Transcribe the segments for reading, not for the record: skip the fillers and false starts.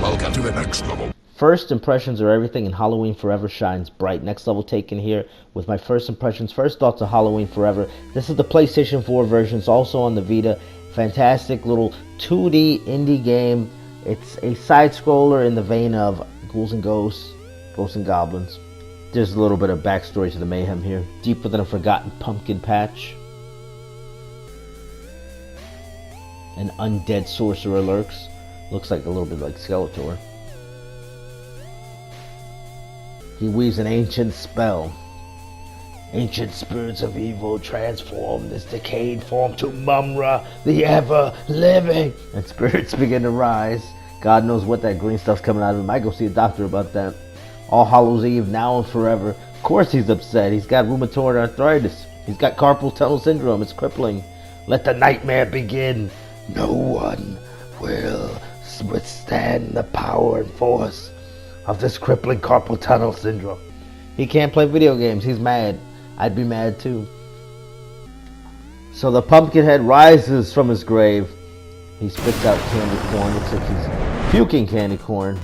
I'll get to the next level. First impressions are everything, and Halloween Forever shines bright. Next Level Taken here with my first impressions, first thoughts of Halloween Forever. This is the PlayStation 4 version. It's also on the Vita. Fantastic little 2D indie game. It's a side-scroller in the vein of Ghouls and Ghosts, Ghosts and Goblins. There's a little bit of backstory to the mayhem here. Deeper than a forgotten pumpkin patch. An undead sorcerer lurks. Looks like a little bit like Skeletor. He weaves an ancient spell. Ancient spirits of evil transform this decayed form to Mumra, the ever-living. And spirits begin to rise. God knows what that green stuff's coming out of him. I go see a doctor about that. All Hallows Eve, now and forever. Of course he's upset. He's got rheumatoid arthritis. He's got carpal tunnel syndrome. It's crippling. Let the nightmare begin. No one will withstand the power and force of this crippling carpal tunnel syndrome. He can't play video games. He's mad. I'd be mad too. So the Pumpkinhead rises from his grave. He spits out candy corn. Looks like he's puking candy corn.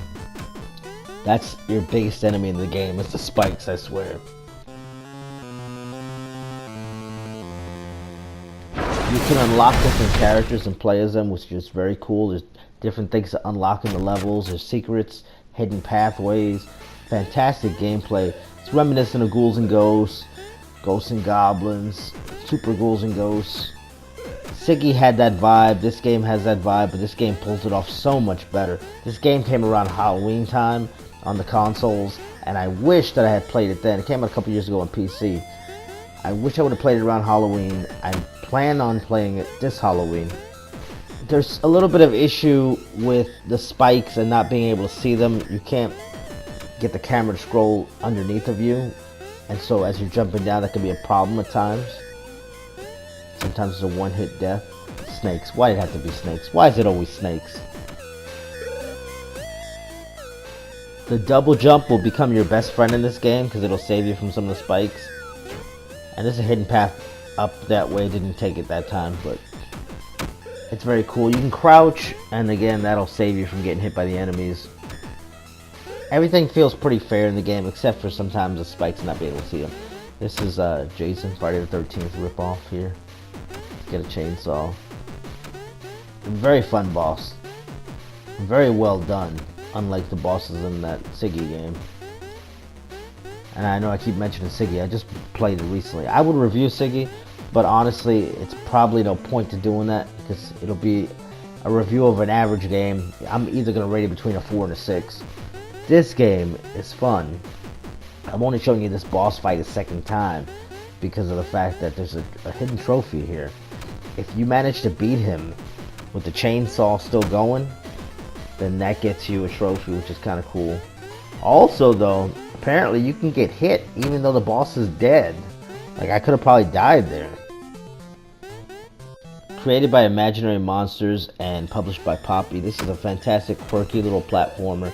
That's your biggest enemy in the game. It's the spikes, I swear. You can unlock different characters and play as them, which is very cool. There's different things to unlock in the levels. There's secrets, hidden pathways, fantastic gameplay. It's reminiscent of Ghouls and Ghosts, Ghosts and Goblins, Super Ghouls and Ghosts. Siggy had that vibe, this game has that vibe, but this game pulls it off so much better. This game came around Halloween time on the consoles, and I wish that I had played it then. It came out a couple years ago on PC. I wish I would have played it around Halloween. I plan on playing it this Halloween. There's a little bit of issue with the spikes and not being able to see them. You can't get the camera to scroll underneath of you, and so as you're jumping down, that can be a problem at times. Sometimes it's a one-hit death. Snakes. Why did it have to be snakes? Why is it always snakes? The double jump will become your best friend in this game because it'll save you from some of the spikes. And there's a hidden path up that way. Didn't take it that time, but it's very cool. You can crouch, and again, that'll save you from getting hit by the enemies. Everything feels pretty fair in the game, except for sometimes the spikes and not being able to see them. This is Jason, Friday the 13th ripoff here. Get a chainsaw. Very fun boss. Very well done, unlike the bosses in that Siggy game. And I know I keep mentioning Siggy, I just played it recently. I would review Siggy, but honestly, it's probably no point to doing that, because it'll be a review of an average game. I'm either going to rate it between a 4 and a 6. This game is fun. I'm only showing you this boss fight a second time because of the fact that there's a hidden trophy here. If you manage to beat him with the chainsaw still going, then that gets you a trophy, which is kind of cool. Also though, apparently you can get hit even though the boss is dead. Like, I could have probably died there. Created by Imaginary Monsters and published by Poppy, this is a fantastic, quirky little platformer.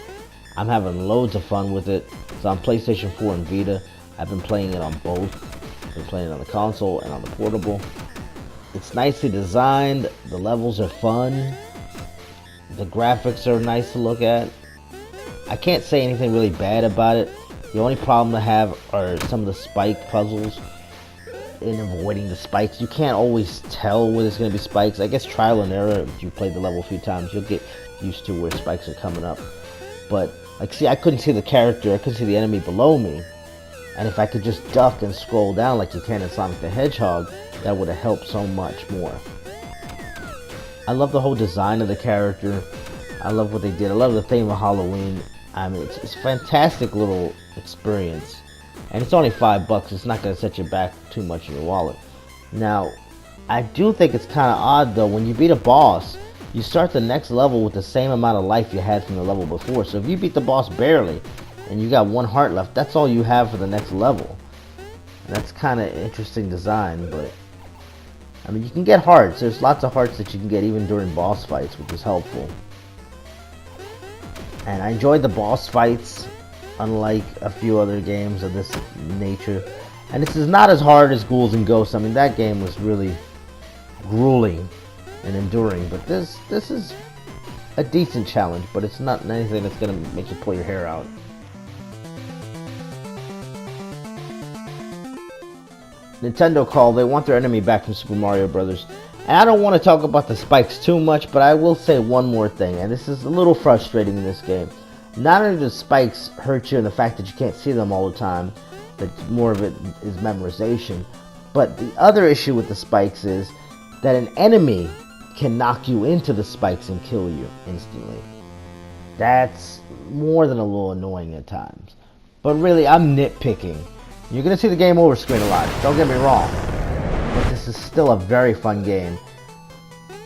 I'm having loads of fun with it. It's on PlayStation 4 and Vita. I've been playing it on both. I've been playing it on the console and on the portable. It's nicely designed. The levels are fun. The graphics are nice to look at. I can't say anything really bad about it. The only problem I have are some of the spike puzzles in avoiding the spikes. You can't always tell where there's going to be spikes. I guess trial and error, if you played the level a few times, you'll get used to where spikes are coming up. But, like, see, I couldn't see the character, I couldn't see the enemy below me. And if I could just duck and scroll down like you can in Sonic the Hedgehog, that would have helped so much more. I love the whole design of the character. I love what they did. I love the theme of Halloween. I mean, it's a fantastic little experience. And it's only $5. It's not going to set you back too much in your wallet. Now, I do think it's kind of odd, though. When you beat a boss, you start the next level with the same amount of life you had from the level before. So if you beat the boss barely, and you got 1 heart left, that's all you have for the next level. And that's kind of interesting design, but I mean, you can get hearts. There's lots of hearts that you can get even during boss fights, which is helpful. And I enjoyed the boss fights, unlike a few other games of this nature. And this is not as hard as Ghouls and Ghosts. I mean, that game was really grueling and enduring, but this is a decent challenge, but it's not anything that's gonna make you pull your hair out. Nintendo call, they want their enemy back from Super Mario Brothers. And I don't want to talk about the spikes too much, but I will say one more thing, and this is a little frustrating in this game. Not only do spikes hurt you in the fact that you can't see them all the time, but more of it is memorization, but the other issue with the spikes is that an enemy can knock you into the spikes and kill you instantly. That's more than a little annoying at times. But really, I'm nitpicking. You're going to see the game over screen a lot, don't get me wrong. But this is still a very fun game.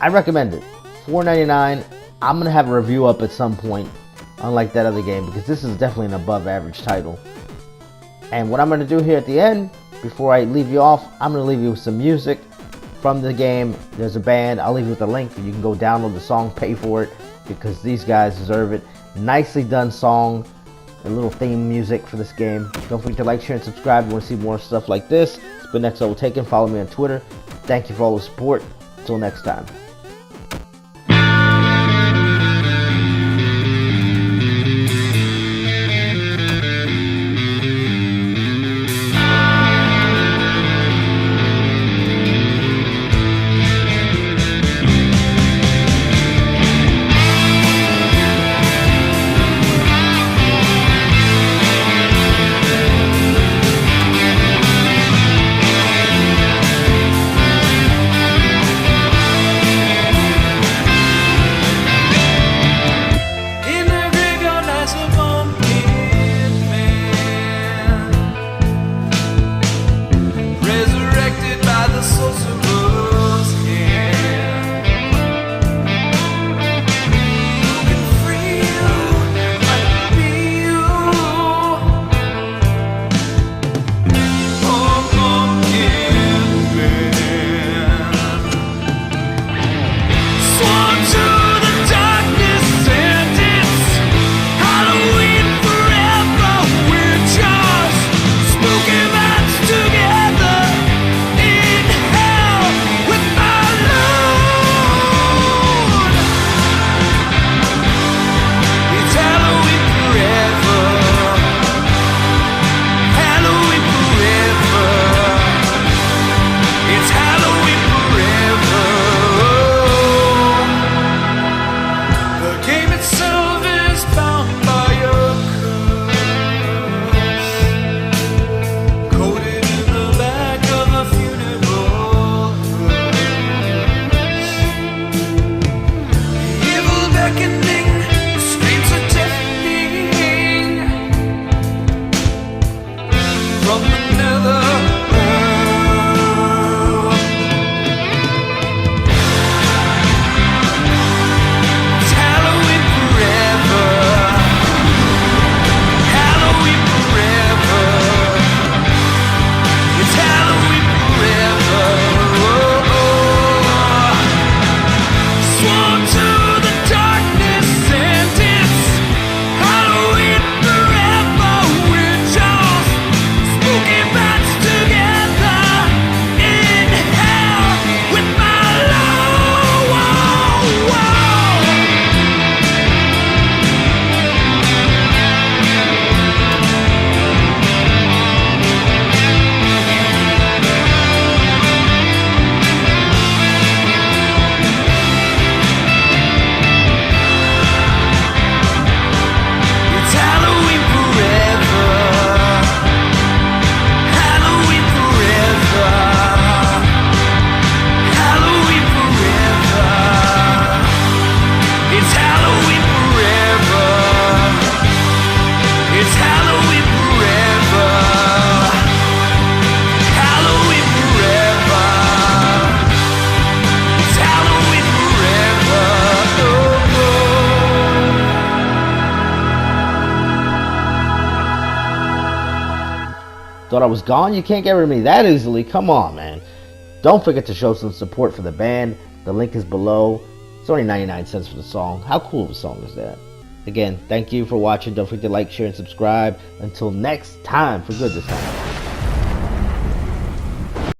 I recommend it. $4.99. I'm going to have a review up at some point, unlike that other game, because this is definitely an above average title. And what I'm going to do here at the end, before I leave you off, I'm going to leave you with some music from the game. There's a band. I'll leave you with a link. You can go download the song, pay for it, because these guys deserve it. Nicely done song. A little theme music for this game. Don't forget to like, share, and subscribe if you want to see more stuff like this. It's been nextleveltaken. Follow me on Twitter. Thank you for all the support. Until next time. Thought I was gone? You can't get rid of me that easily. Come on, man. Don't forget to show some support for the band. The link is below. It's only 99 cents for the song. How cool of a song is that? Again, thank you for watching. Don't forget to like, share, and subscribe. Until next time, for good this time.